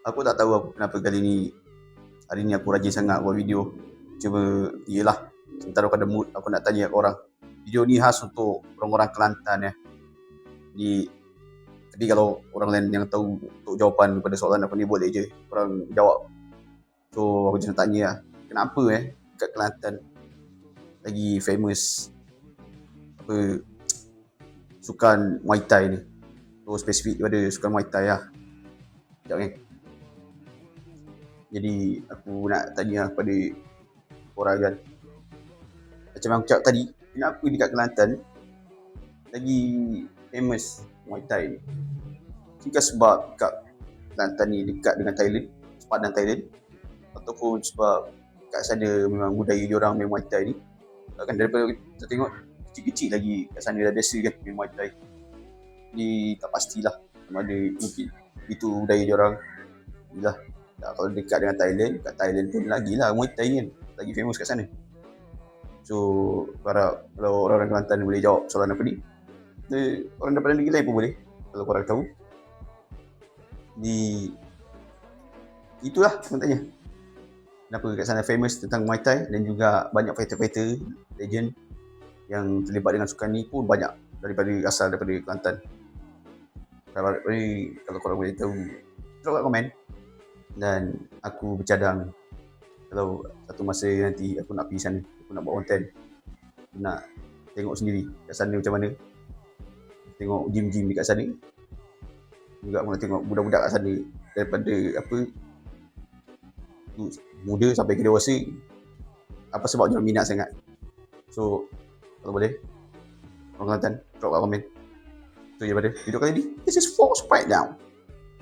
Aku tak tahu aku kenapa hari ni aku rajin sangat buat video. Cuma iyalah, sementara aku ada mood, aku nak tanya orang. Video ni khas untuk orang-orang Kelantan ya. Jadi kalau orang lain yang tahu untuk jawapan pada soalan aku ni, boleh je orang jawab. So aku just nak tanya lah, kenapa kat Kelantan lagi famous sukan Muay Thai ni. So spesifik pada sukan Muay Thai lah. Sekejap Jadi aku nak tanya pada korang kan, macam yang aku cakap tadi, kenapa dekat Kelantan lagi famous Muay Thai ni? Mungkin sebab kat Kelantan ni dekat dengan Thailand, sepadan Thailand, ataupun sebab kat sana memang budaya diorang main Muay Thai ni. Kan daripada kita tengok kecil-kecil lagi kat sana dah biasa kan main Muay Thai. Ni tak pastilah sama ada mungkin itu budaya diorang. Yalah, kalau dekat dengan Thailand, kat Thailand pun lagi lah Muay Thai kan lagi famous kat sana. So harap kalau orang-orang Kelantan boleh jawab soalan aku ni. Orang daripada negeri lain pun boleh, kalau korang tahu. Itulah aku tanya, kenapa kat sana famous tentang Muay Thai, dan juga banyak fighter-fighter legend yang terlibat dengan sukan ni pun banyak asal daripada Kelantan. Kalau korang boleh tahu, drop kat komen. Dan aku bercadang kalau satu masa nanti aku nak pergi sana, aku nak buat konten, aku nak tengok sendiri kat sana macam mana, tengok gym-gym dekat sana. Juga aku nak tengok budak-budak kat sana, daripada muda sampai ke dewasa, apa sebab dia minat sangat. So kalau boleh, orang Kelantan drop kat komen. Itu je pada video kali ni. This is Force Breakdown.